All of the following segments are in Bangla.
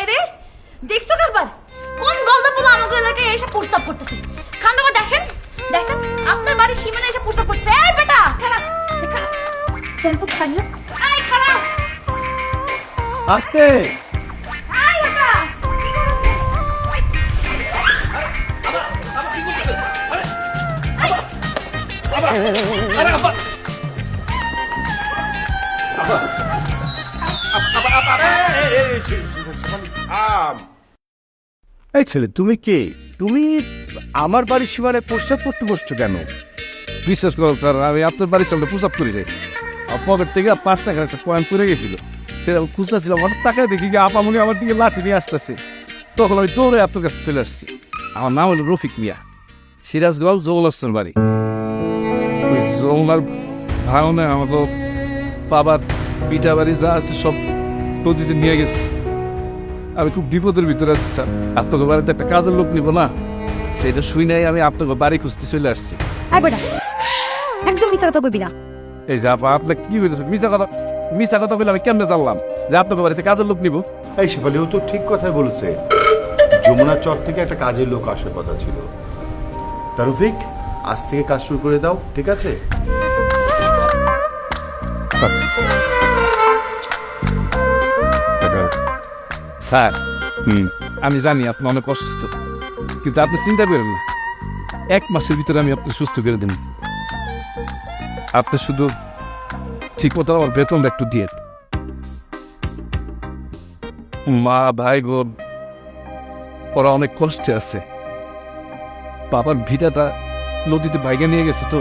নাই রে? দেখছো কারবার কোন গলদা পোলা আমাদের এলাকায় এসে প্রস্তাব করতেছে? খান বাবা দেখেন দেখেন আপনার বাড়ির সীমানায় এসে প্রস্তাব করতেছে। এই বেটা খারাপ খারাপ কেন তো খালি আই খারাপ আস্তে আই বেটা কি করছিস? এই ছেলে তুমি কে? তুমি আমার বাড়ির সীমানায় প্রস্তাব করতে বসছো কেন? বিশ্বাস করুন স্যার, আমি আপনার বাড়ির সামনে প্রসাব করি রেখেছি। পকেট থেকে 5 টাকার একটা কয়েন পড়ে গেছিল, সেটা খুঁজতেছিলাম, হঠাৎ টাকায় দেখি কি আপামনি আমার দিকে লাঠি নিয়ে আসতেছে। তখন আমি দৌড়ে আপনার কাছে চলে আসছি। আমার নাম হলো রফিক মিয়া, সিরাজগঞ্জ জৌলাসের বাড়ি। ওই জৌলার ভাঙনে আমাকে বাবার পিঠা বাড়ি যা আছে সব নদীতে নিয়ে গেছে। আমি খুব বিপদের ভিতরে আছি স্যার। আপনাকে বাড়িতে একটা কাজের লোক নিব না, সেটা শুই নাই আমি আপনাকে বাড়ি খুঁজতে চলে আসছি। আই বেটা একদম মিছা কথা কইবি না। এই যে আপা, আপনাকে কি বলেছেন? মিশা কথা বলে আমি কেমনে জানলাম যে আপনাকে বাড়িতে কাজের লোক নিব? এই শেফালি, ও তো ঠিক কথাই বলেছে। যমুনা চক থেকে একটা কাজের লোক আসার কথা ছিল। তারুফিক, আজ থেকে কাজ শুরু করে দাও, ঠিক আছে? স্যার, আমি জানি আপনি অনেক অসুস্থ, কিন্তু আপনি চিন্তা করেন না, 1 মাসের ভিতরে আমি আপনি সুস্থ করে দেব। আপনি শুধু ঠিক মতো আমার বেতনটা একটু দিয়ে। মা ভাই বোন ওরা অনেক কষ্টে আছে। বাবার ভিটাটা নদীতে ভাইগে নিয়ে গেছে, তো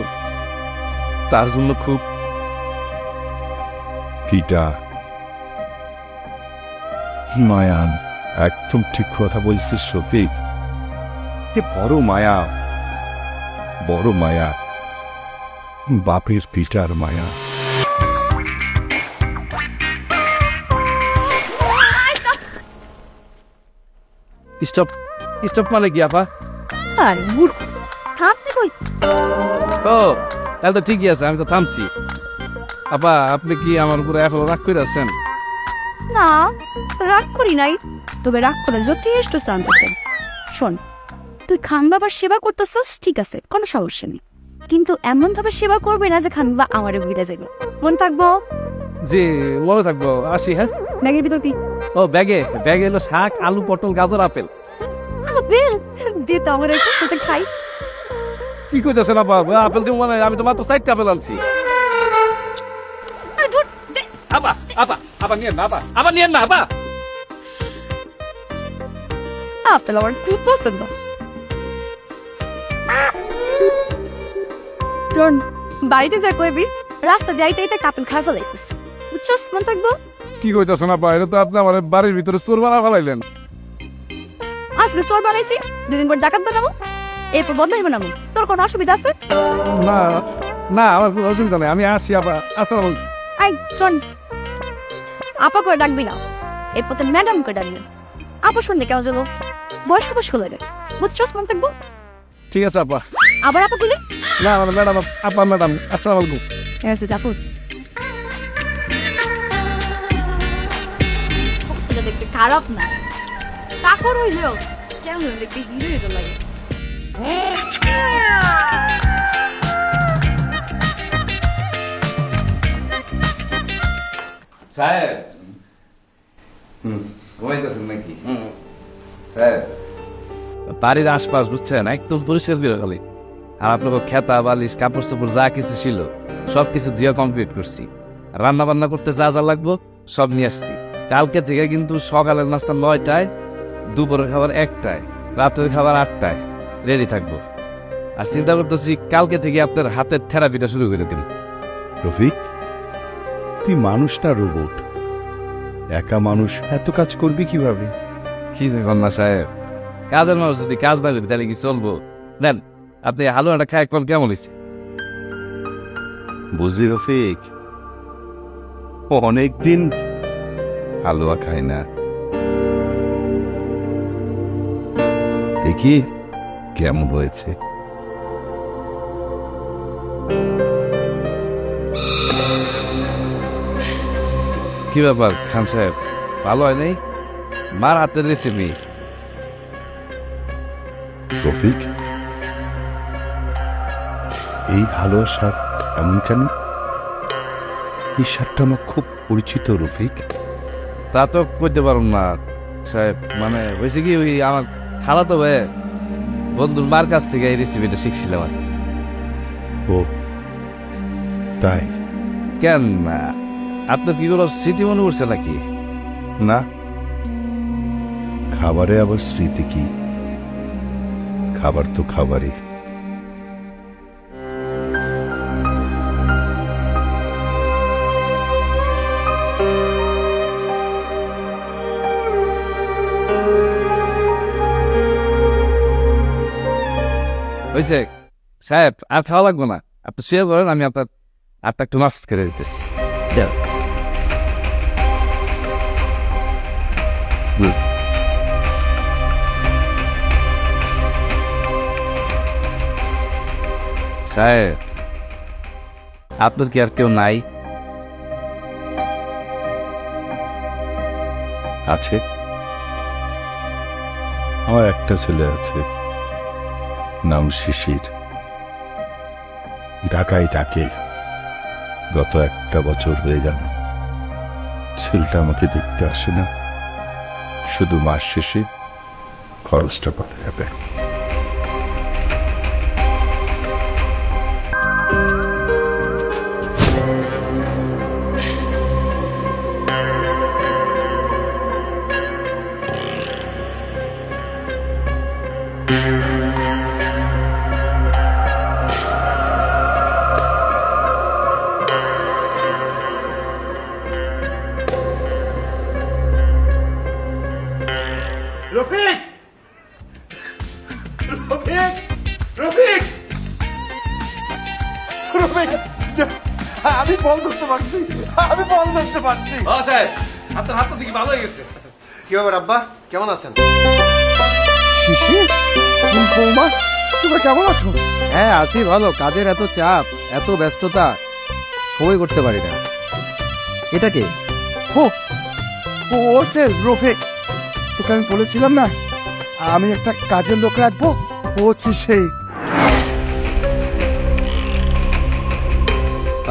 তার জন্য খুব পিটা মায়ান, একদম ঠিক কথা বলছিস শফিক। এ বড় মায়া, বড় মায়া, বাপের পিটার মায়া। স্টপ স্টপ মানে কি আপা? আর মূর্খ থামতে কই? ও তাহলে তো ঠিকই আছে, আমি তো থামছি। আপা, আপনি কি আমার উপরে এখনো রাগ করে আছেন? না, রাগ করি নাই, তবে রাগ করে যথেষ্ট শান্ত আছে। শোন, তুই খান বাবার সেবা করতেছস, ঠিক আছে, কোনো সমস্যা নেই, কিন্তু এমন ভাবে সেবা করবে না যে খান বাবা আমারে বুঝে যাবে। মন থাকবো? জি মনে থাকবো, আসি। হ্যাঁ, ব্যাগের ভিতর কি? ও ব্যাগে ব্যাগে এলো শাক, আলু, পটল, গাজর, আপেল। বেল দে তো আমার একটু, তোকে খাই। কি কইতেছেন আপা? আপেল দিব মানে? আমি তো মাত্র 4টা আপেল আনছি। আরে ধুর, দে। আপা আপা আপা নিয়েন না, আপা আপা নিয়েন না, আপা। আপেল আমার খুব পছন্দ। শোন, বাড়িতে যা কইবি রাস্তা যাইতে যাইতে কাপেল খাই ফেলাইছিস, বুঝছস? মন থাকবো? কি কইতেছেন আপা? এটা তো আপনি আমার বাড়ির ভিতরে চোর বানা ফেলাইলেন। আজকে স্টোর বানাইছি, 2 দিন পর ডাকাত বানাবো, এরপর বদলাই বানাবো। তোর কোনো অসুবিধা আছে? না না, আমার কোনো অসুবিধা নেই, আমি আসি আপা। আসসালামু আলাইকুম। আই শোন, আপা করে ডাকবি না, এরপর তো ম্যাডাম করে ডাকবি। আপা শুনলে কেমন যাবো? বয়স্ক বয়স্ক লাগে, বুঝছস? মন থাকবো? ঠিক আছে আপা। আবার আপা বলে না মানে ম্যাডাম, আপা ম্যাডাম, আসসালামু আলাইকুম। আছে জাফর। দেখতে খারাপ না, চাকর হইলেও কেমন দেখতে হিরো হিরো লাগে। সাহেব ঘুমাইতেছেন নাকি? সাহেব, বাড়ির আশপাশ বুঝছেন একদম পরিষ্কার করে খালি। আর আপনাকে খেতা বালিশ কাপড় চাপড় যা কিছু ছিল সব কিছু দিয়ে কমপ্লিট করছি। রান্না বান্না করতে যা যা লাগবো সব নিয়ে আসছি। কালকে থেকে কিন্তু সকালের নাস্তা 9টায়, দুপুরের খাবার 1টায়, রাতের খাবার 8টায় রেডি থাকবো। আর চিন্তা করতেছি কালকে থেকে আপনার হাতের থেরাপিটা শুরু করে দিন। রফিক, তুই মানুষ না রোবট? একা মানুষ এত কাজ করবি কিভাবে? কি কন্যা সাহেব, কাজের মানুষ যদি কাজ না করি তাহলে কি চলবো? নেন আপনি হালুয়াটা খায় কোন কেমন হয়েছে? বুঝলি রফিক, ও অনেকদিন হালুয়া খায় না। দেখি কেমন হয়েছে। কি ব্যাপার খান সাহেব, ভালো হয় নাই? মার হাতের রেসিপি। রফিক, এই ভালোবাসা এমন কেন? এই স্বাদটা আমার খুব পরিচিত রফিক। তা তো করতে পারুন না সাহেব, মানে হয়েছে কি ওই আমার খালাতো ভাই বন্ধুর মার কাছ থেকে এই রেসিপিটা শিখছিলাম আর কি। ও তাই? কেন না, আপনার কি কোনো স্মৃতি মনে পড়ছে নাকি? না, খাবারে আবার স্মৃতি কি? খাবার তো খাবারই। হয়েছে সাহেব, আর খাওয়া লাগবে না, আপনি শুয়ে পড়েন, আমি আপনার হাতটা একটু মাসাজ করে দিতেছি। দেন। সাহেব, আপনার কি আর কেউ নাই? আছে, আমার একটা ছেলে আছে, নাম শিশির। ঢাকায় থাকে, গত একটা বছর হয়ে গেল। ছেলেটা আমাকে দেখতে আসে না, শুধু মাস শেষে খরচটা করে যাবে। রফিক, রফিক, রফিক, রফিক, আমি বল ধরতে পারছি, আমি বল ধরতে পারছি। সাহেব, আপনার হাত দেখি ভালো হয়ে গেছে। কি ব্যাপার আব্বা, কেমন আছেন? শিশির, বৌমা, তোমরা কেমন আছো? হ্যাঁ আছি ভালো, কাজের এত চাপ, এত ব্যস্ততা, সময় করতে পারি না। এটা কে? ও ও হচ্ছে রফিক। তোকে আমি বলেছিলাম না আমি একটা কাজের লোক রাখবো, ও হচ্ছে সেই।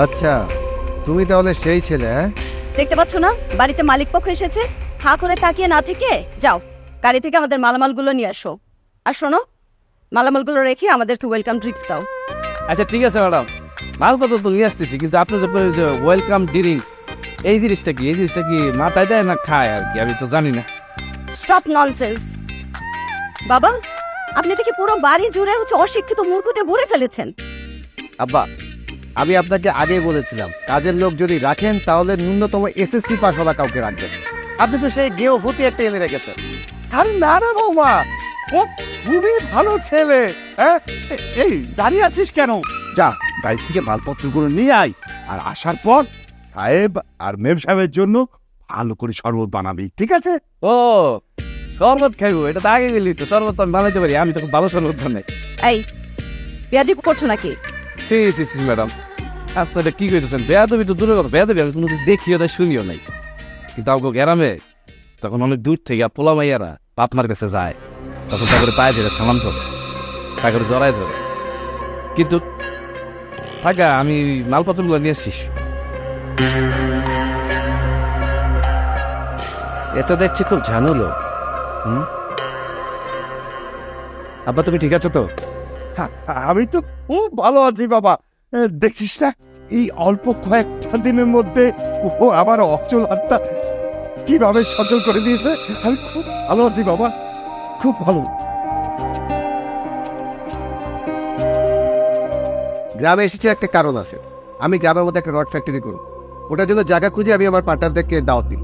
আচ্ছা, তুমি তাহলে সেই ছেলে? হ্যাঁ, দেখতে পাচ্ছ না বাড়িতে মালিক পক্ষ এসেছে? হা করে তাকিয়ে না থেকে যাও, গাড়ি থেকে আমাদের মালামালগুলো নিয়ে আসো। আর শোনো, মালামালগুলো রেখে আমাদেরকে ওয়েলকাম ড্রিঙ্কস দাও। আচ্ছা ঠিক আছে ম্যাডাম, মালপত্র তো নিয়ে আসতেছি, কিন্তু আপনি যে ওয়েলকাম ড্রিঙ্কস, এই জিনিসটা কি? এই জিনিসটা কি মাথায় দেয় না খায় আর কি? আমি তো জানি না। Stop nonsense. বাবা, আপনি থেকে পুরো বাড়ি জুড়ে হচ্ছে অশিক্ষিত মূর্খতে ভরে ফেলেছেন। আব্বা, আমি আপনাকে আগেই বলেছিলাম কাজের লোক যদি রাখেন তাহলে ন্যূনতম এসএসসি পাস হওয়া কাউকে রাখবেন। আপনি তো সেই গেও ভূতি একটা এনে রেখেছেন। আরে না না বৌমা, ও খুবই ভালো ছেলে। হ্যাঁ, এই দাঁড়িয়ে আছিস কেন? যা গাড়ি থেকে মালপত্রগুলো নিয়ে আয়, আর আসার পর সাহেব আর মেম সাহেবের জন্য ভালো করে শরবত বানাবি, ঠিক আছে? ও শরবত খাইবো, এটা তো আগে গেলি তো। শরবত তো আমি বানাইতে পারি, আমি তো খুব ভালো শরবত বানাই। এই বিয়াদি করছো নাকি? সি সি সি ম্যাডাম, আপনি এটা কি কইতেছেন? বেয়াদবি তো দূরের কথা, বেয়াদবি আমি কোনো দেখিও নাই শুনিও নাই, কিন্তু আমাকে গ্রামে তখন অনেক দূর থেকে পোলা মাইয়ারা বাপমার কাছে যায়, তখন তারপরে পায়ে ধরে সালাম ধরে, তারপরে জড়ায় ধরে। কিন্তু থাকা আমি মালপত্রগুলো নিয়ে আসিস। এটা দেখছি খুব ঝানুলো। আব্বা তুমি ঠিক আছো তো? আমি তো খুব ভালো আছি বাবা। দেখছিস না এই অল্প কয়েকটা দিনের মধ্যে ও আমার অচল হাতটা কিভাবে সচল করে দিয়েছে। আমি খুব ভালো আছি বাবা, খুব ভালো। গ্রামে এসেছে একটা কারণ আছে। আমি গ্রামের মধ্যে একটা রড ফ্যাক্টরি করব, ওটার জন্য জায়গা খুঁজে আমি আমার পার্টনারদেরকে দাওয়াত দিই।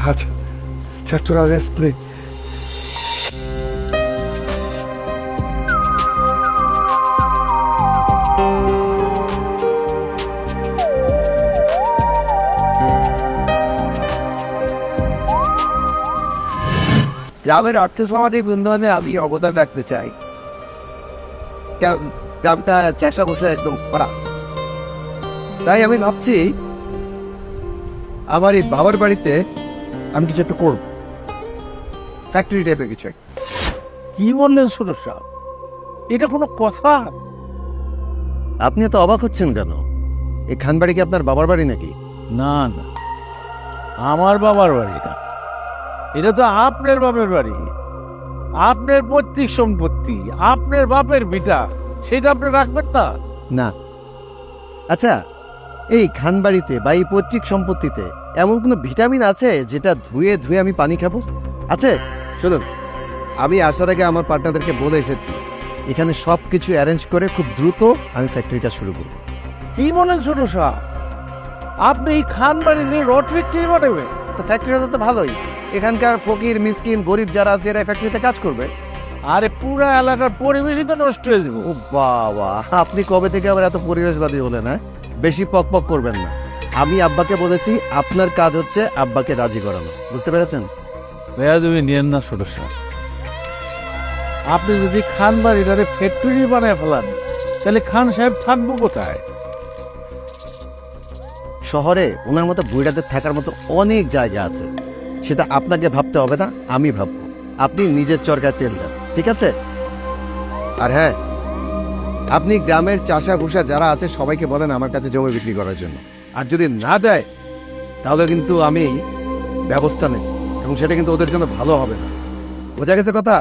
আচ্ছা, তোরা রেস্ট নে। গ্রামের অর্থ সামাজিক উন্নয়নে আমি অবদান রাখতে চাই। গ্রামটা চেষ্টা করছে একদম করা, তাই আমি ভাবছি আমার এই বাবার বাড়িতে আমি কিছু একটা করব। ফ্যাক্টরি টাইপের কিছু একটা। কি বললেন ছোট সাহেব? এটা কোনো কথা? আপনি এত অবাক হচ্ছেন কেন? এই খানবাড়ি কি আপনার বাবার বাড়ি নাকি? না না, আমার বাবার বাড়ি না, এটা তো আপনার বাপের বাড়ি। আপনার পৈতৃক সম্পত্তি, আপনার বাপের ভিটা, সেটা আপনি রাখবেন না? না। আচ্ছা, এই খানবাড়িতে বা এই পৈতৃক সম্পত্তিতে এমন কোনো ভিটামিন আছে যেটা ধুয়ে ধুয়ে আমি পানি খাবো? আছে? শুনুন, আমি আসার আগে আমার পার্টনারদেরকে বলে এসেছি এখানে সব কিছু অ্যারেঞ্জ করে খুব দ্রুত আমি ফ্যাক্টরিটা শুরু করব। কি বলেন ছোট সাহেব? আপনি এই খান বাড়ি নিয়ে রড ফ্যাক্টরি বানাবেন? তো ফ্যাক্টরিটা তো ভালোই, এখানকার ফকির মিসকিন গরিব যারা আছে এরা ফ্যাক্টরিতে কাজ করবে। আরে পুরা এলাকার পরিবেশই তো নষ্ট হয়ে যাবে। ও বাবা, আপনি কবে থেকে আবার এত পরিবেশবাদী হলেন? হ্যাঁ, বেশি পক পক করবেন না। আমি আব্বাকে বলেছি আপনার কাজ হচ্ছে আব্বাকে রাজি করানো, বুঝতে পেরেছেন? ভাইয়া তুমি নিয়েন না ছোট সাহেব। আপনি যদি খান বাড়িটারে ফ্যাক্টরি বানায় ফেলান, তাহলে খান সাহেব থাকবো কোথায়? শহরে ওনার মতো বুড়াদের থাকার মতো অনেক জায়গা আছে, সেটা আপনাকে ভাবতে হবে না, আমি ভাববো। আপনি নিজের চরকায় তেল দেন, ঠিক আছে? আর হ্যাঁ, আপনি গ্রামের চাষা ভুষা যারা আছে সবাইকে বলেন আমার কাছে জমি বিক্রি করার জন্য। আর যদি না দেয় তাহলে কিন্তু আমি ব্যবস্থা নেই, এবং সেটা কিন্তু ওদের জন্য ভালো হবে না। বোঝা গেছে কথা?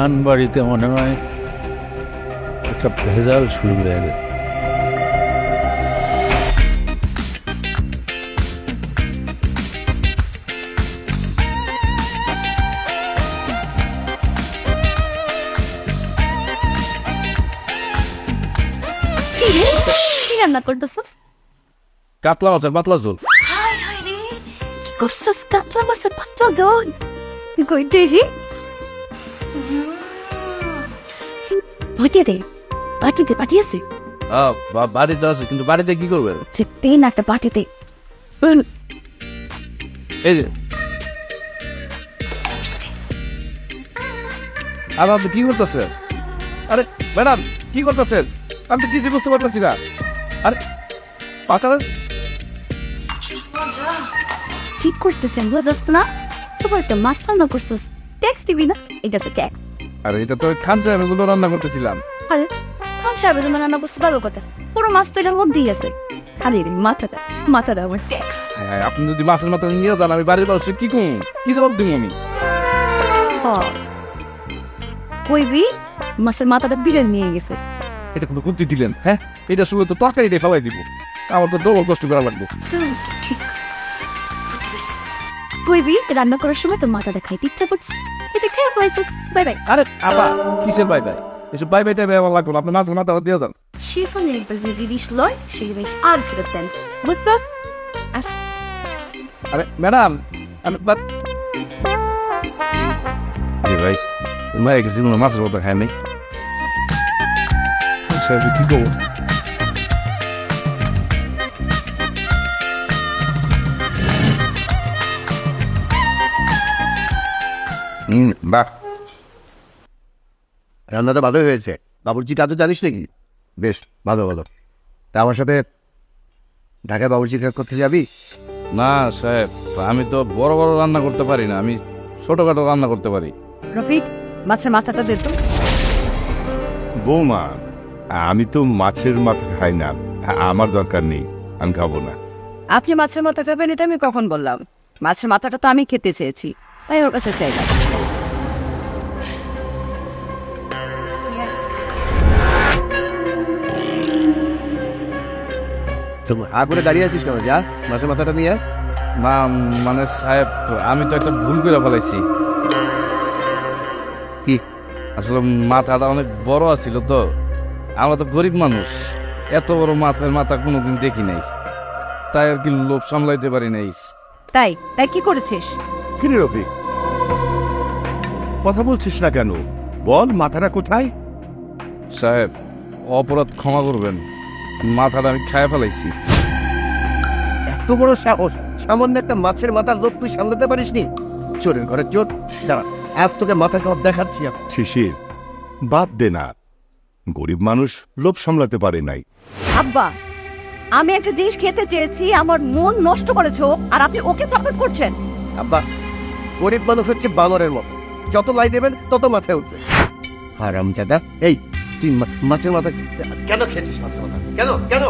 খান বাড়িতে মনে হয় একটা ভেজাল শুরু হয়ে গেছে। কি রান্না করতেছস? কাতলা মাছের পাতলা ঝোল। হাই হাই রে, কি করছস? কাতলা মাছের পাতলা ঝোল? কই দেখি। দে পাটিতে পাঠিয়েছে। বাড়িতে আছে, কিন্তু বাড়িতে কি করবেন? দে না একটা পাটিতে। এই যে, আর আপনি কি করতেছেন? আরে ম্যাডাম, কি করতেছেন? আমি তো কিছু বুঝতে পারতেছি না। আরে পাতাটা ঠিক করতেছেন, বুঝছস না? তোমার একটা মাছ রান্না করছস, ট্যাক্স দিবি না? এটা তো ট্যাক্স। আরে এটা তো খান সাহেবের গুলো রান্না করতেছিলাম। আরে খান সাহেবের জন্য রান্না করতে পারবো কথা? পুরো মাছ তো এটার মধ্যেই আছে, খালি মাথাটা মাথাটা আমার ট্যাক্স। হ্যাঁ, আপনি যদি মাছের মাথা নিয়ে যান, আমি বাড়ির মানুষ কি করুন? কি জবাব দিব আমি? কইবি মাছের মাথাটা বিরিয়ানি নিয়ে গেছে। এটা কোনো বুদ্ধি দিলেন? হ্যাঁ, এটা শুনে তো তরকারিটাই ফেলাই দিব। আমার তো ডবল কষ্ট করা লাগবে। ঠিক কইবি রান্না করার সময় তো মাথা দেখাইতে ইচ্ছা করছে, এতে খেয়ে ফেলাইছিস। Bye bye. আরে আপা, কিসের বাই বাই? এসব বাই বাই টাইবে আমার লাগবে না। আপনি মাছের মাথা দিয়ে যান। শেফানে একবার যে জিনিস লয় সেই জিনিস আর ফেরত দেন, বুঝছস? আস। আরে ম্যাডাম, আমি জি ভাই, ভাই কিছু মাছের মতো খায় নাই। আচ্ছা, কি করবো? বাহ, রান্নাটা ভালোই হয়েছে। বাবুর্চি কাজও জানিস নাকি? বেশ ভালো ভালো। তা আমার সাথে ঢাকায় বাবুর্চি কাজ করতে যাবি? না সাহেব, আমি তো বড় বড় রান্না করতে পারি না, আমি ছোটখাটো রান্না করতে পারি। রফিক, মাছের মাথাটা দে তো। বৌমা, আমি তো মাছের মাথা খাই না, আমার দরকার নেই, আমি খাবো না। আপনি মাছের মাথা খাবেন এটা আমি কখন বললাম? মাছের মাথাটা তো আমি খেতে চেয়েছি, তাই ওর কাছে চাইলাম। হা করে দাঁড়িয়ে আছিস কেন? যা মাছের মাথাটা নিয়ে আয়। না মানে সাহেব, আমি তো একটা ভুল করে ফেলাইছি। কি? আসলে মাথাটা অনেক বড় আছিল তো, আমরা তো গরিব মানুষ, এত বড় মাছের মাথা কোনোদিন দেখি নাই, তাই আর কি লোভ সামলাইতে পারি নাই। তাই তাই কি করেছিস? কিরে রফিক, কথা বলছিস না কেন? বল, মাথাটা কোথায়? সাহেব, অপরাধ ক্ষমা করবেন, মাথাটা আমি খায় ফেলাইছি। এত বড় সাহস! সামান্য একটা মাছের মাথার লোক তুই সামলাতে পারিস নি? চোরের ঘরে চোর! দাঁড়া, আজ তোকে মাথা খাওয়া দেখাচ্ছি আমি। শিশির, বাদ দে না। গরিব মানুষ লোভ সামলাতে পারে নাই। আব্বা, আমি একটা জিনিস খেতে চেয়েছি, আমার মন নষ্ট করেছো আর আপনি ওকে সাপোর্ট করছেন। আব্বা, গরিব মানুষ হচ্ছে বানরের মতো, যত লাই দেবেন তত মাথায় উঠবে। হারামজাদা, এই তুই মাছের মাথা কেন খেয়েছিস মাছের মাথা? কেন কেন?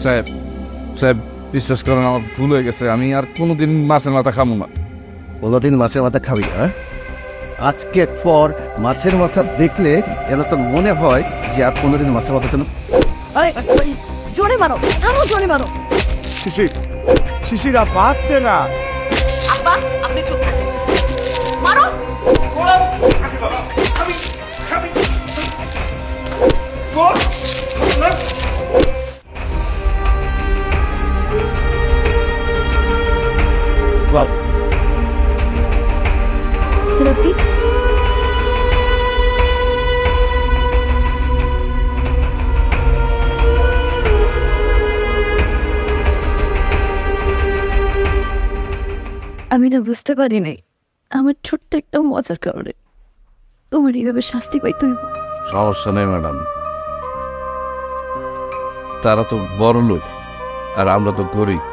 সাহেব সাহেব বিশ্বাস করেন আমার ভুল হয়ে গেছে, আমি আর কোনোদিন মাছের মাথা খাবো না। কোনোদিন মাছের মাথা খাবি না? আজকের পর মাছের মাথা দেখলে যেন তোর মনে হয় যে আর কোনোদিন মাছের মাথা যেন। জোরে মারো, আরো জোরে মারো। শিশিরা পাততে না। আব্বা, আপনি চুপ থাকেন, মারো। রফিক, আমি না বুঝতে পারি নাই আমার ছোট্ট একটা মজার কারণে তোমার এইভাবে শাস্তি পাই। তুই সমস্যা নেই ম্যাডাম, তারা তো বড় লোক আর আমরা তো গরিব,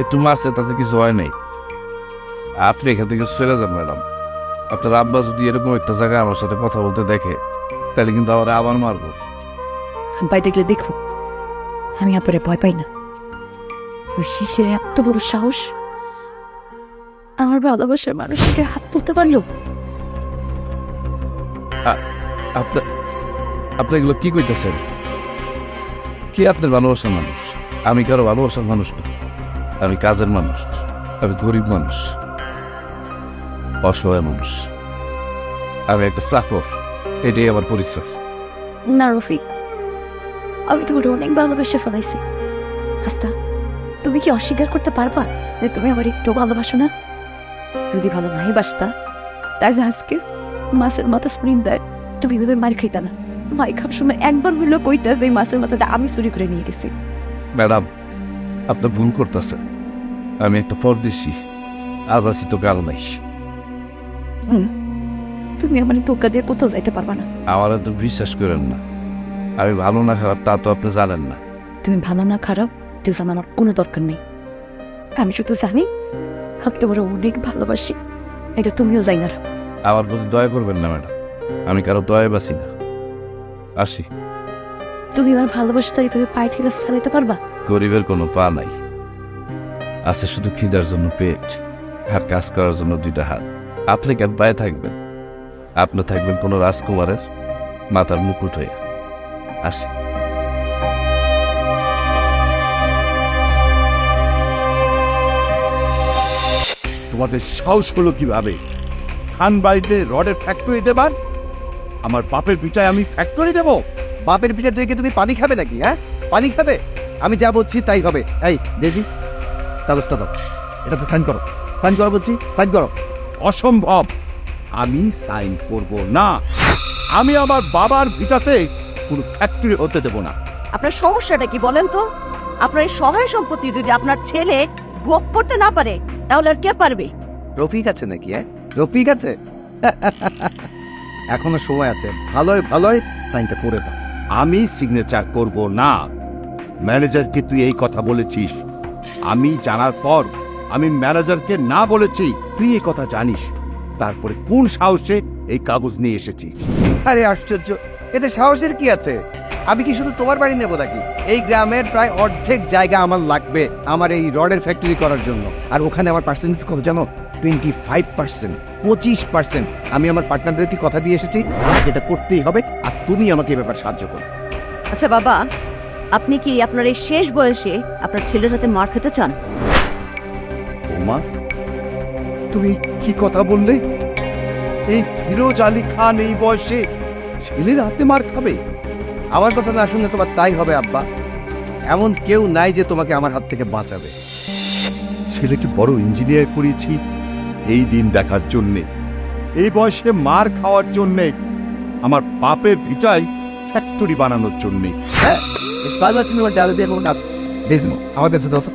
একটু মাছে তাতে কিছু হয় নাই। আপনি এখান থেকে চলে যান ম্যাডাম। আপনার আব্বা যদি এরকম একটা জায়গায় আমার সাথে কথা বলতে দেখে তাহলে কিন্তু আমার আবার মারবো। ভাই দেখলে দেখো, আমি আপনারে ভয় পাই না। ওই শিশির এত বড় সাহস, আমার ভালোবাসার মানুষকে হাত তুলতে পারলো। আপনি এগুলো কি কইতেছেন? কি আপনার ভালোবাসার মানুষ? আমি কারো ভালোবাসার মানুষ না, আমি কাজের মানুষ, আমি গরিব মানুষ, অসহায় মানুষ, আমি একটা চাকর, এটাই আমার পরিচয়। না রফিক, আমি তোমার অনেক ভালোবেসে ফেলাইছি। আস্তা, তুমি কি অস্বীকার করতে পারবা যে তুমি আমার একটু ভালোবাসো না? যদি ভালো নাই বাসতা তাহলে আজকে মাছের মাথা স্প্রিন দেয় তুমি ভেবে মার খাইতা না। মাই খাওয়ার সময় একবার হইলো কইতা যে এই মাছের মাথাটা আমি চুরি করে নিয়ে গেছি। ম্যাডাম, আপনি ভুল করতেছেন, আমি একটা পরদেশি, আজ আছি তো কাল নাই। তুমি আমার ধোকা দিয়ে কোথাও যাইতে পারবা না। আমার তো বিশ্বাস করেন না, আমি ভালো না খারাপ তা তো আপনি জানেন না। তুমি ভালো না খারাপ এটা জানানোর কোনো দরকার নেই। আমি শুধু জানি আমি তোমার অনেক ভালোবাসি, এটা তুমিও যাই না। আমার প্রতি দয়া করবেন না ম্যাডাম, আমি কারো দয়া বাসি না। আসি। তুমি আমার ভালোবাসাটা এইভাবে পায়ে ঠেলে ফেলাইতে পারবা? গরিবের কোনো পা নাই, আছে শুধু খিদার জন্য পেট আর কাজ করার জন্য দুইটা হাত। আপনি কেন পায়ে থাকবেন? আপনি থাকবেন কোনো রাজকুমারের মাথার মুকুট হয়ে। আসি। তোমাদের সাহস হলো কিভাবে খান বাড়িতে রডের ফ্যাক্টরি দেবার? আমার বাপের পিঠায় আমি ফ্যাক্টরি দেব? বাপের পিঠে তুই কি তুমি পানি খাবে নাকি? হ্যাঁ, পানি খাবে? আমি যা বলছি তাই হবে। এই ডেজি, কাগজটা দাও, এটাতে সাইন করো। সাইন করো বলছি, সাইন করো। অসম্ভব, আমি সাইন করব না। আমি আমার বাবার ভিটাতে কোনো ফ্যাক্টরি হতে দেব না। আপনার সমস্যাটা কি বলেন তো? আপনার এই সহায় সম্পত্তি যদি আপনার ছেলে ভোগ করতে না পারে তাহলে আর কে পারবে? রফিক আছে নাকি? হ্যাঁ, রফিক আছে। এখনো সময় আছে, ভালোই ভালোই সাইনটা করে দাও। আমি সিগনেচার করব না। ম্যানেজারকে তুই এই কথা বলেছিস, আমি জানার পর আমি ম্যানেজারকে না বলেছি। তুই এই কথা জানিস, তারপরে কোন সাহসে এই কাগজ নিয়ে এসেছি? আরে আশ্চর্য, এতে সাহসের কি আছে? আমি কি শুধু তোমার বাড়ি নেবো নাকি? এই গ্রামের প্রায় অর্ধেক জায়গা আমার লাগবে আমার এই রডের ফ্যাক্টরি করার জন্য। আর ওখানে আমার পার্সেন্টেজ কত জানো? 25%, 25%। আমি আমার পার্টনারদেরকে কথা দিয়ে এসেছি, এটা করতেই হবে। আর তুমি আমাকে এ ব্যাপারে সাহায্য করো। আচ্ছা বাবা, আপনি কি আপনার এই শেষ বয়সে আপনার ছেলের হাতে মার খেতে চান? ওমা, তুমি কি কথা বললে? এই ফিরোজ আলী খান এই বয়সে ছেলের হাতে মার খাবে? আমার কথা না শুনলে তোমার তাই হবে আব্বা। এমন কেউ নাই যে তোমাকে আমার হাত থেকে বাঁচাবে। ছেলেকে বড় ইঞ্জিনিয়ার করেছি এই দিন দেখার জন্যে, এই বয়সে মার খাওয়ার জন্যে, আমার বাপের ভিটায় ফ্যাক্টরি বানানোর জন্যে। হ্যাঁ, বারবার তুমি আমার ডালে দিয়ে কোনো কাজ দেখবো আমাদের সাথে হতো।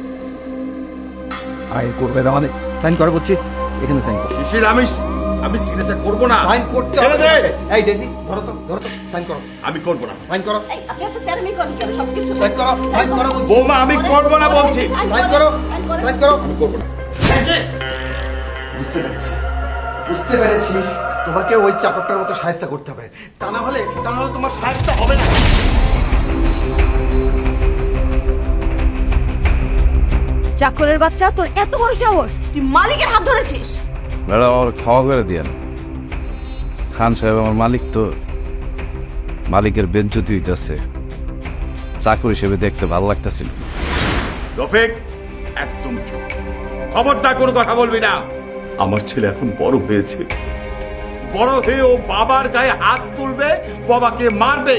আয় করবে না মানে সাইন করে বলছি, এখানে সাইন করো। শিশির, আমি আমি সিগনেচার করবো না। সাইন করতে ছেড়ে হবে দে। তোমাকে। এই ডেজি ধরো তো সাইন করো। আমি করবো না। সাইন করো। এই, আপনি এত তেরামি করেন কেন? সবকিছু সাইন করো বলছি। বৌমা আমি করবো না বলছি। সাইন করো। সাইন করো। আমি করবো না। বুঝতে পেরেছি, বুঝতে পেরেছি। তোমাকে ওই চাকরটার মতো সাহায্য করতে হবে, তা না হলে তোমার সাহায্য হবে না। চাকরের বাচ্চা, তোর এত বড় সাহস, তুই মালিকের হাত ধরেছিস? ম্যাডাম আমার খাওয়া করে দিয়েন। খান সাহেব আমার মালিক, তো মালিকের বেঞ্চতি হইতেছে, চাকর হিসেবে দেখতে ভালো লাগতেছিল। রফিক, একদম চুপ। খবরদার কোনো কথা বলবি না। আমার ছেলে এখন বড় হয়েছে, বড় হয়ে ও বাবার গায়ে হাত তুলবে, বাবাকে মারবে।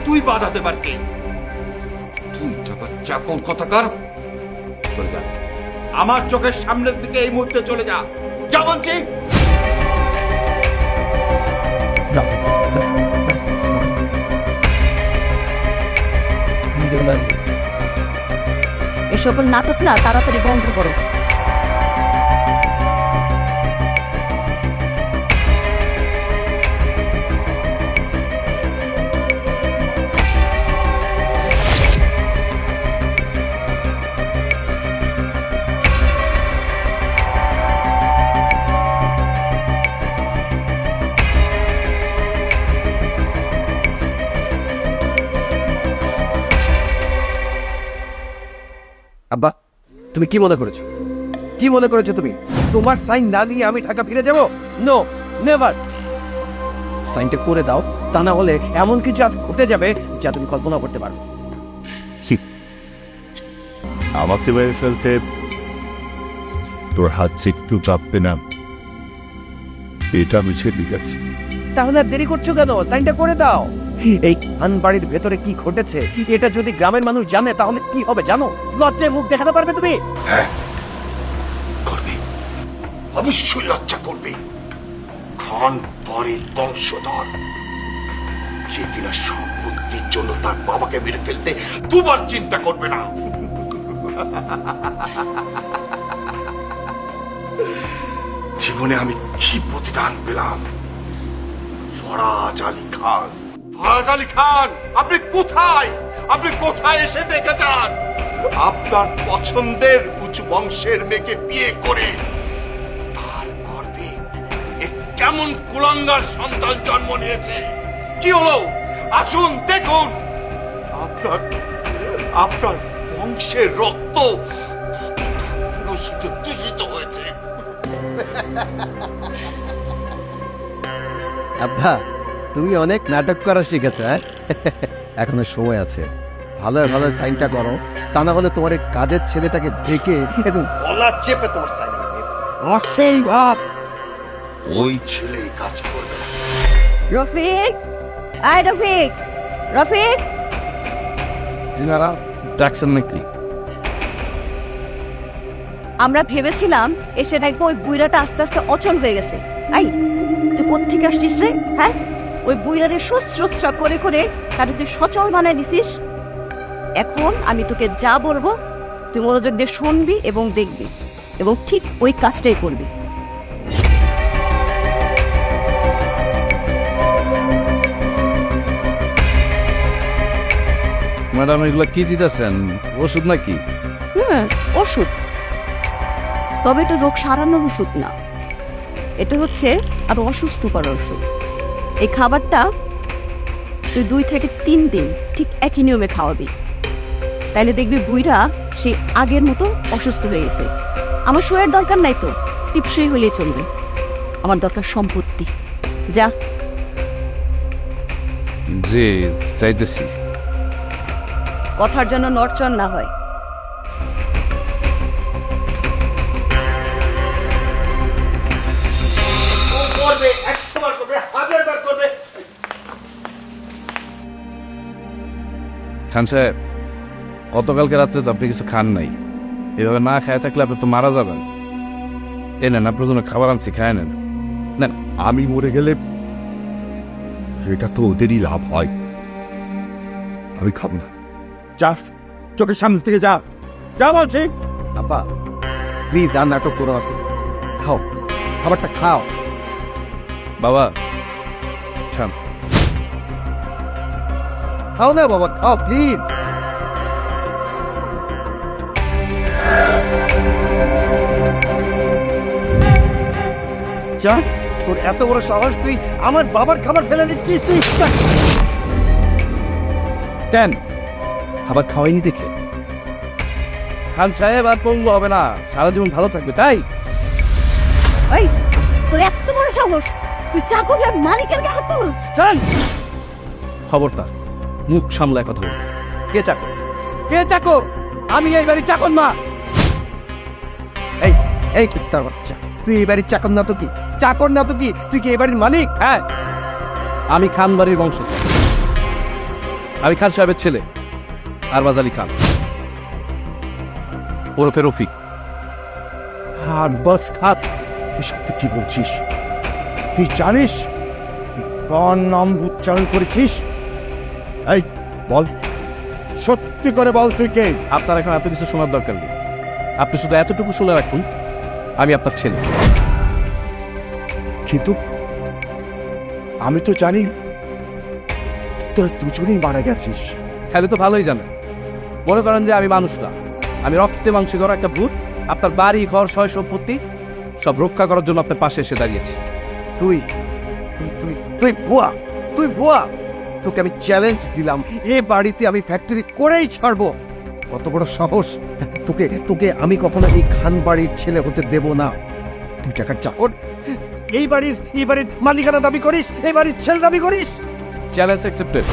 তুই বাধাতে পারবি? তুই চাকর কথাকার, চলে যা আমার চোখের সামনের দিকে এই মুহূর্তে চলে যা। যা বলছি। এসব নাটক না তাড়াতাড়ি বন্ধ করো। আব্বা, তুমি কি মনে করেছো? কি মনে করেছো তুমি? তোমার সাইন না নিয়ে আমি ঢাকা ফিরে যাব? No, never. সাইনটা করে দাও, তা না হলে এমন কিছু আজ ঘটে যাবে যা তুমি কল্পনা করতে পারো। আমাকে মেরে ফেলতে তোর হাত একটু কাঁপবে না, এটা আমি ছেড়ে গেছি। তাহলে আর দেরি করছো কেন? সাইনটা করে দাও। এই খান বাড়ির ভেতরে কি ঘটেছে এটা যদি গ্রামের মানুষ জানে তাহলে কি হবে জানো? লজ্জায় মুখ দেখাতে পারবে তুমি? করবে, অবশ্যই লজ্জা করবে। খান বাড়ির বংশধর, সে কিনা সম্পত্তির জন্য তার বাবাকে মেরে ফেলতে দুবার চিন্তা করবে না। জীবনে আমি কি প্রতিদান পেলাম? ফরাজ আলী খান, ফরাজ আলী খান, আপনি কোথায়? আপনি কোথায় এসে দেখেছেন আপনার পছন্দের উঁচু বংশের মেয়েকে বিয়ে করে তার গর্ভে এ কেমন কুলাঙ্গার সন্তান জন্ম নিয়েছে? কি হলো? আসুন দেখুন। আপনার আপনার বংশের রক্ত দূষিত হয়েছে। আব্বা, তুমি অনেক নাটক করা শিখেছ। এখনো সময় আছে, ভালো ভালো সাইনটা করো, তা না হলে তোমার এই কাজের ছেলেটাকে ডেকে একদম গলা চেপে তোমার সাইন আমি নেব। অসম্ভব। ওই ছেলেই কাজ করবে না। রফিক, আয় রফিক, রফিক। জিনারা ডাকছেন নাকি? আমরা ভেবেছিলাম এসে দেখবো ওই বুইরাটা আস্তে আস্তে অচল হয়ে গেছে। এই, তুই কোত্থেকে আসছিস রে? হ্যাঁ, ওই বুইরারে শুশ্রূষা করে করে তার তুই সচল বানায় দিছিস। এখন আমি তোকে যা বলবো তুই মনোযোগ দিয়ে শুনবি এবং দেখবি, এবং ঠিক ওই কাজটাই করবি। ম্যাডাম এগুলো কি দিতেছেন? ওষুধ নাকি? ওষুধ, তবে এটা রোগ সারানোর ওষুধ না, এটা হচ্ছে আরো অসুস্থ করার ওষুধ। এই খাবারটা তুই 2 থেকে 3 দিন ঠিক একই নিয়মে খাওয়াবি, তাইলে দেখবি বুইরা সে আগের মতো অসুস্থ হয়ে গেছে। আমার শোয়ের দরকার নাই তো, টিপসই হলেই চলবে। আমার দরকার সম্পত্তি। যা। জি, চাইতেছি। কথার জন্য নড়চড় না হয়। করবে, 100 বার করবে, 1000 বার করবে। খান সাহেব, গতকালকে রাত্রে তো আপনি কিছু খান নাই। এভাবে না খায় থাকলে আপনি তো মারা যাবেন। এ নেন, আপনার জন্য খাবার আনছি, খায় নেন। নেন। আমি মরে গেলে সেটা তো ওদেরই লাভ হয়। আমি খাবো না। যা, চোখের সামনে থেকে যা, যা বলছি। আব্বা প্লিজ আর নাটক করো না, খাও খাবারটা খাও। বাবা শান্ত। খাও না বাবা, খাও প্লিজ। যা, তোর এত বড় সাহস, তুই আমার বাবার খাবার ফেলে দিচ্ছিস তুই? কেন খাবার খাওয়াইনি দেখে? খান সাহেব আর পঙ্গু হবে না, সারা জীবন ভালো থাকবে তাই। এই তোর এত বড় সাহস, তুই চাকরের মালিকের গায়ে হাত তুলস? চল খবরদার, মুখ সামলায় কথা বল। কে চাকর? কে চাকর? আমি এই বাড়ির চাকর না। এই এই কুত্তার বাচ্চা, তুই এই বাড়ির চাকর না তো কি? চাকর না তো কি? তুই কি এই বাড়ির মালিক? হ্যাঁ, আমি খান বাড়ির বংশধর। আমি খান সাহেবের ছেলে আরবাজ আলী খান, ওরফে রফিক। আর বাস খাত, এসব তুই কি বলছিস? তুই জানিস তুই কার নাম উচ্চারণ করেছিস? এই বল, সত্যি করে বল তুই কে? আপনার এখন এত কিছু শোনার দরকার নেই, আপনি শুধু এতটুকু শুনে রাখুন, আমি আপনার ছেলে। কিন্তু আমি তো জানি তোরা দুজনেই মারা গেছিস। তাহলে তো ভালোই জানেন। মনে করেন যে আমি মানুষ না, আমি রক্তে মাংসে গড়া একটা ভূত। আপনার বাড়ি ঘর সয় সম্পত্তি সব রক্ষা করার জন্য আপনার পাশে এসে দাঁড়িয়েছি। তুই তুই তুই তুই ভুয়া, তুই ভুয়া। তোকে আমি চ্যালেঞ্জ দিলাম, এ বাড়িতে আমি ফ্যাক্টরি করেই ছাড়বো। কত বড় সাহস! তোকে তোকে আমি কখনো এই খান বাড়ির ছেলে হতে দেব না। তুই টাকার চাকর, এই বাড়ির মালিকানা দাবি করিস, এই বাড়ির ছেলে দাবি করিস? Challenge accepted.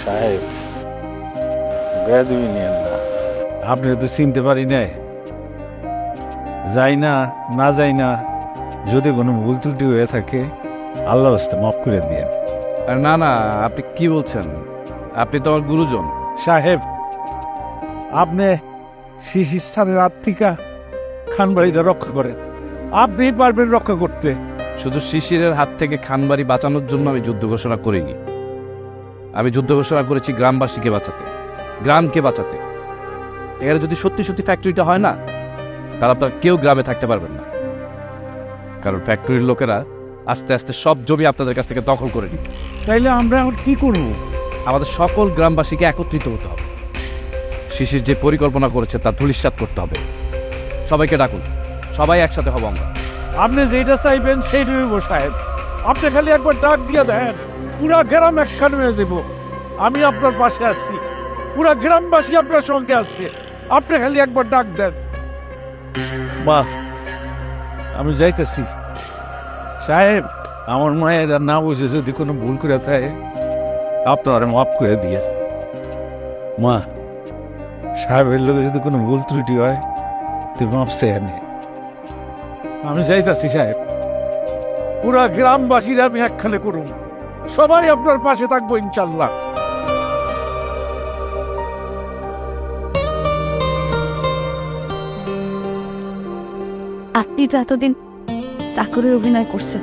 সাহেব, বেদুই নিয়েন না, আপনি তো চিনতে পারি নাই। যাই না না যাই না, যদি কোনো ভুল ত্রুটি হয়ে থাকে আল্লাহর রাস্তায় মাফ করে দিয়েন। আর না না, আপনি কি বলছেন? আপনি তো আমার গুরুজন। সাহেব, আপনি শিশির স্থানের হাত থেকে খানবাড়িটা রক্ষা করেন, আপনি পারবেন রক্ষা করতে। শুধু শিশিরের হাত থেকে খানবাড়ি বাঁচানোর জন্য আমি যুদ্ধ ঘোষণা করিনি। আমি যুদ্ধ ঘোষণা করেছি গ্রামবাসীকে বাঁচাতে, গ্রামকে বাঁচাতে। এখানে যদি সত্যি সত্যি ফ্যাক্টরিটা হয় না, তাহলে আপনারা কেউ গ্রামে থাকতে পারবেন না। কারণ ফ্যাক্টরির লোকেরা আস্তে আস্তে সব জমি আপনাদের কাছ থেকে দখল করে নিবে। তাইলে আমরা এখন কি করব? আমাদের সকল গ্রামবাসীকে একত্রিত হতে হবে। শিশির যে পরিকল্পনা করেছে তা ধূলিসাৎ করতে হবে। সবাইকে ডাকুন, সবাই একসাথে হব আমরা। আপনি যেটা চাইবেন সেইটাই হইব সাহেব। আপনি খালি একবার ডাক দিয়ে দেন, পুরা গ্রাম একখানে হয়ে যাব। আমি আপনার পাশে আছি, পুরা গ্রামবাসী আপনার সঙ্গে আছে। আপনি খালি একবার ডাক দেন। মা, আমি যাইতেছি। সাহেব, আমার মায়ের না বুঝে যদি কোনো ভুল করে থাকে আপনার মাফ করে দিয়ে। মা, সাহেবের লোকে যদি কোনো ভুল ত্রুটি হয় তুই মাফ চেয়ে নে। আমি যাইতাছি সাহেব, পুরা গ্রামবাসীর আমি একখানে করুন, সবাই আপনার পাশে থাকবো ইনশাল্লাহ। আপনি তো এতদিন চাকরের অভিনয় করছেন,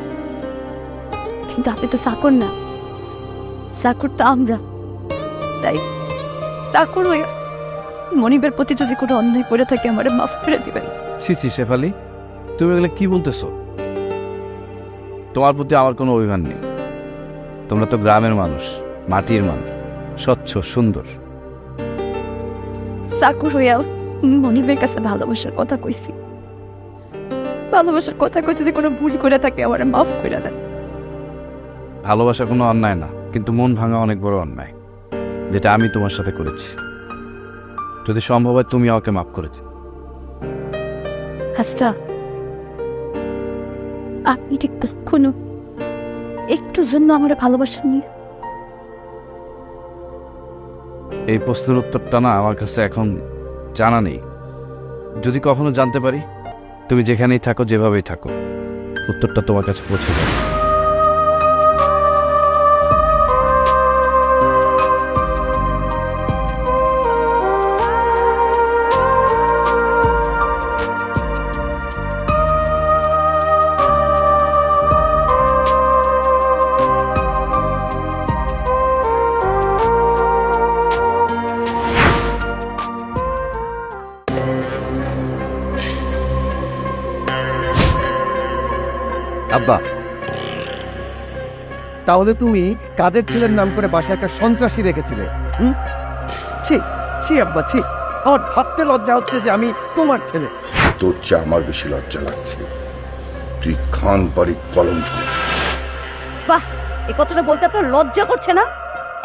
কিন্তু আপনি তো চাকর না, চাকর তো আমরা। তাই চাকর হয়ে মনিবের প্রতি যদি কোনো অন্যায় করে থাকে আমার মাফ করে দিবেন। ছি ছি শেফালি, তুমি এগুলো কি বলতেছো? তোমার প্রতি আমার কোনো অভিমান নেই। তোমরা তো গ্রামের মানুষ, মাটির মানুষ, স্বচ্ছ সুন্দর। চাকর হইয়া মনিবের কাছে ভালোবাসার কথা কইছি, ভালোবাসার কথা কই যদি কোনো ভুল করে থাকে আমার মাফ করে দেন। ভালোবাসা কোনো অন্যায় না, কিন্তু মন ভাঙা অনেক বড় অন্যায়, যেটা আমি তোমার সাথে করেছি। যদি সম্ভব হয় তুমি আমাকে মাফ করেছি। আচ্ছা, আপনি কি কখনো একটু জন্য আমার ভালোবাসেননি? এই প্রশ্নের উত্তরটা না আমার কাছে এখন জানা নেই। যদি কখনো জানতে পারি, তুমি যেখানেই থাকো, যেভাবেই থাকো, উত্তরটা তোমার কাছে পৌঁছে যাবে। আব্বা, তাহলে তুমি কাদের ছেলের নাম করে বাসায় একটা সন্ত্রাসী রেখেছিলে? ছি ছি আব্বা, ছি। আমার ভাবতে লজ্জা হচ্ছে যে আমি তোমার ছেলে। তোর চেয়ে আমার বেশি লজ্জা লাগছে। তুই খান বাড়ির কলঙ্ক। বাহ, এ কথাটা বলতে আপনার লজ্জা করছে না?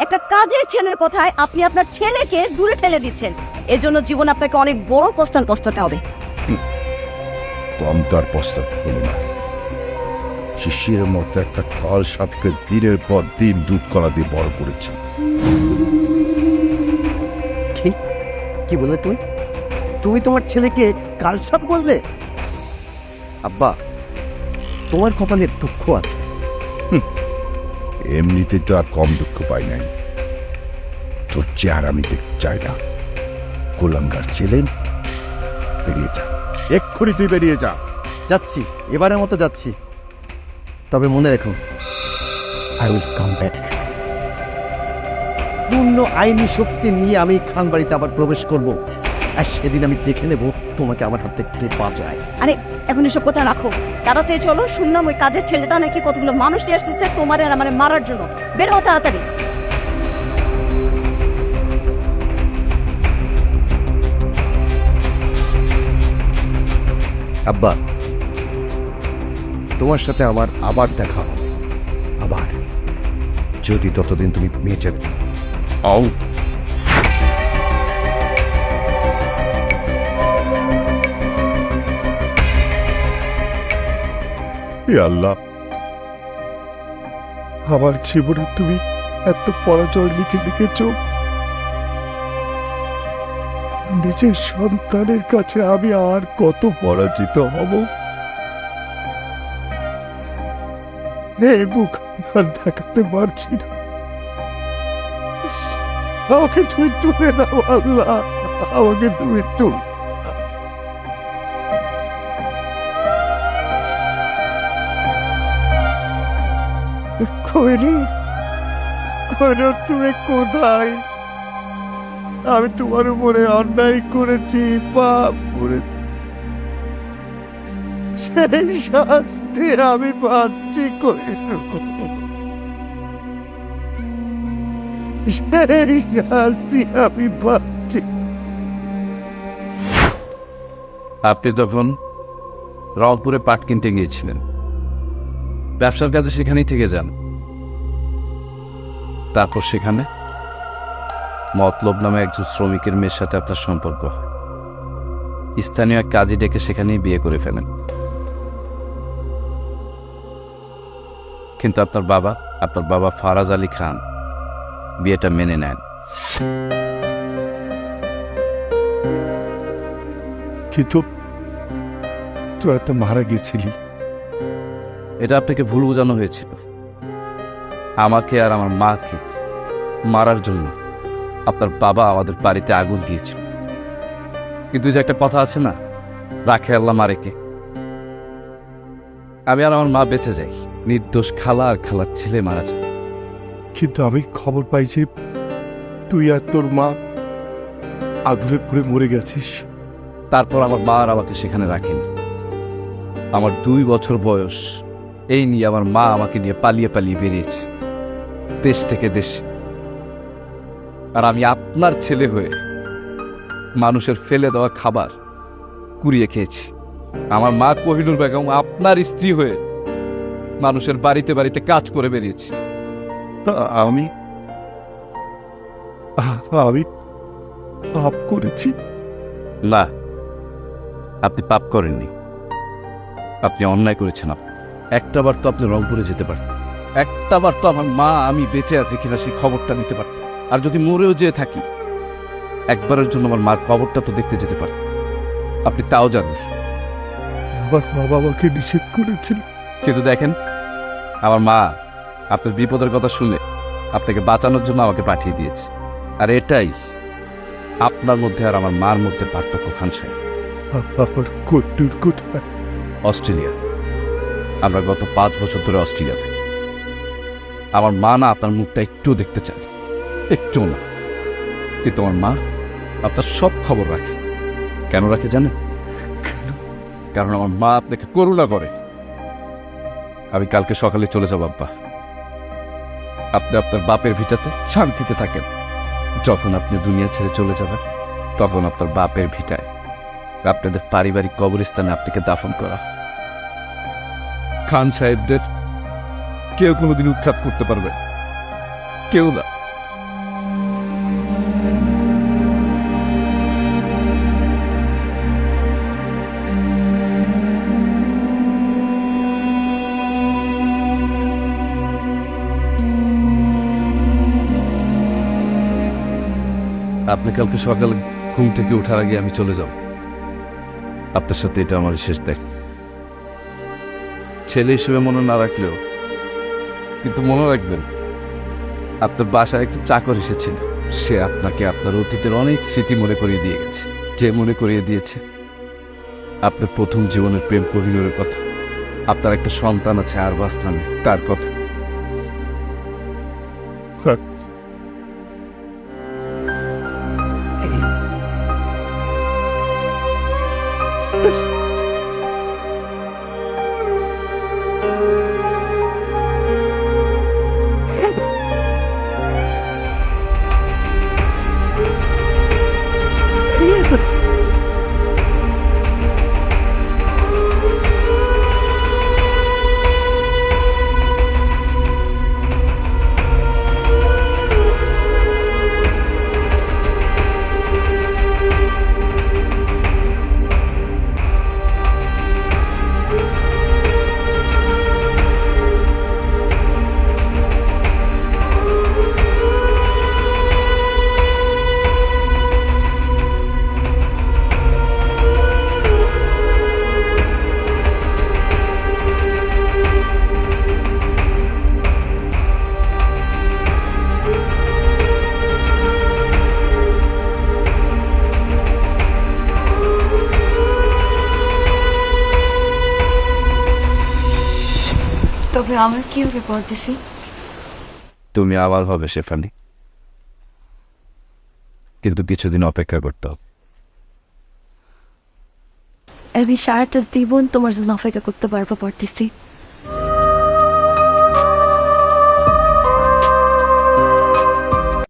একটা কাজের ছেলের কথায় আপনি আপনার ছেলেকে দূরে ঠেলে দিচ্ছেন। এর জন্য জীবন আপনাকে অনেক বড় পস্তাতে হবে। কম তার প্রস্তাব হলো না। শিশির মতো একটা কাল সাপকে দিনের পর দিন দুধ কলা দিয়ে বড় করেছে। ঠিক কি বললে তুমি? তুমি তোমার ছেলেকে কালসাপ বললে? আব্বা, তোমার কপালে দুঃখ আছে। এমনিতে তো আর কম দুঃখ পাই নাই। তোর চেহারা আমি দেখতে চাই না। কোলাঙ্গার ছেলে, বেরিয়ে যা, এক্ষুনি তুই বেরিয়ে যা। যাচ্ছি, এবারের মতো যাচ্ছি। তবে মনে রেখো, আই উইল কাম ব্যাক। পূর্ণ আইনি শক্তি নিয়ে আমি খান বাড়িতে আবার প্রবেশ করব, আর সেদিন আমি দেখে নেব তোমাকে আমার হাত থেকে কে বাঁচায়। আরে এখন এসব কথা রাখো, তাড়াতাড়ি চলো। শুনলাম ওই কাজের ছেলেটা নাকি কতগুলো মানুষ নিয়ে আসতেছে তোমার আর আমার মারার জন্য। বের হও তাড়াতাড়ি। আব্বা, তোমার সাথে আমার আবার দেখা হবে, আবার, যদি ততদিন তুমি বেঁচে থাকো। হে আল্লাহ, আমার জীবনে তুমি এত পরাজয় লিখে লিখেছ। নিজের সন্তানের কাছে আমি আর কত পরাজিত হব। এই মুখ আর দেখাতে পারছি না। আমাকে তুমি তুলে দাও আল্লাহ, আমাকে তুমি তুলে। কোহিনূর, তুমি কোথায়? আমি তোমার উপরে অন্যায় করেছি, পাপ করেছি, সেই শাস্তি আমি পাচ্ছি কোহিনূর, সেই শাস্তি আমি পাচ্ছি। আপনি তখন রংপুরে পাট কিনতে গিয়েছিলেন, ব্যবসার কাজে সেখানেই থেকে যান। তারপর সেখানে মতলব নামে একজন শ্রমিকের মেয়ের সাথে আপনার সম্পর্ক হয়। স্থানীয় এক কাজী ডেকে সেখানেই বিয়ে করে ফেলেন। কিন্তু আপনার বাবা ফারাজ আলী খান বিয়েটা মেনে নেন। কিন্তু তোরা তো মারা গেছিলি। এটা আপনাকে ভুল বোঝানো হয়েছিল। আমাকে আর আমার মাকে মারার জন্য আপনার বাবা আমাদের বাড়িতে আগুন দিয়েছিল। কিন্তু যে একটা কথা আছে না, রাখে আল্লাহ মারে কে। আমি আর আমার মা বেঁচে যাই, নির্দোষ খালা আর খালার ছেলে মারা যায়। কিন্তু আমি খবর পাই যে তুই আর তোর মা আগুনে পুড়ে মরে গেছিস। তারপর আমার মা আর আমাকে সেখানে রাখেনি। আমার 2 বছর বয়স, এই নিয়ে আমার মা আমাকে নিয়ে পালিয়ে পালিয়ে বেরিয়েছে দেশ থেকে দেশে। আর আমি আপনার ছেলে হয়ে মানুষের ফেলে দেওয়া খাবার কুড়িয়ে খেয়েছি। আমার মা কোহিনূর বেগম আপনার স্ত্রী হয়ে মানুষের বাড়িতে বাড়িতে কাজ করে বেরিয়েছি। আমি পাপ করেছি? না, আপনি পাপ করেননি, আপনি অন্যায় করেছেন। একটাবার তো আপনি রংপুরে যেতে পারেন, একটাবার তো আমার মা আমি বেঁচে আছি কিনা সেই খবরটা নিতে পারতেন। আর যদি মরেও যেয়ে থাকি, একবারের জন্য আমার মার কবরটা তো দেখতে যেতে পারেন। আপনি তাও জানেন। আমার বাবা আমাকে নিষেধ করেছিল। কিন্তু দেখেন, আমার মা আপনার বিপদের কথা শুনে আপনাকে বাঁচানোর জন্য আমাকে পাঠিয়ে দিয়েছে। আর এটাই আপনার মধ্যে আর আমার মার মধ্যে পার্থক্য। খান সাহেব, আমার কন্টুর কোথায়? অস্ট্রেলিয়া। আমরা গত 5 বছর ধরে অস্ট্রেলিয়া থাকি। আমার মা না আপনার মুখটা একটু দেখতে চায়, একটু না। কিন্তু আমার মা আপনার সব খবর রাখে। কেন রাখে জানেন? কারণ আমার মা আপনাকে করুণা করে। আমি কালকে সকালে চলে যাব আব্বা। আপনি আপনার বাপের ভিটাতে শান্তিতে থাকেন। যখন আপনি দুনিয়া ছেড়ে চলে যাবেন, তখন আপনার বাপের ভিটায় আপনাদের পারিবারিক কবরস্থানে আপনাকে দাফন করা। খান সাহেবদের কেউ কোনোদিন উৎখাত করতে পারবে? কেউ না। আপনি কালকে সকালে ঘুম থেকে ওঠার আগে আমি চলে যাব। আপনার সাথে এটা আমার শেষ দেখ। ছেলে হিসেবে মনে না রাখলেও কিন্তু মনে রাখবেন, আপনার বাসায় একটু চাকর এসেছিল। সে আপনাকে আপনার অতীতের অনেক স্মৃতি মনে করিয়ে দিয়ে গেছে। যে মনে করিয়ে দিয়েছে আপনার প্রথম জীবনের প্রেম কোহিনূরের কথা, আপনার একটা সন্তান আছে আরবাস নামে, তার কথা। তবে আমার কি হবে পড়তেছি? তুমি আবার হবে শেফানি, কিন্তু কিছুদিন অপেক্ষা করতে হবে। আমি সারাটা জীবন তোমার জন্য অপেক্ষা করতে পারবো পড়তেছি।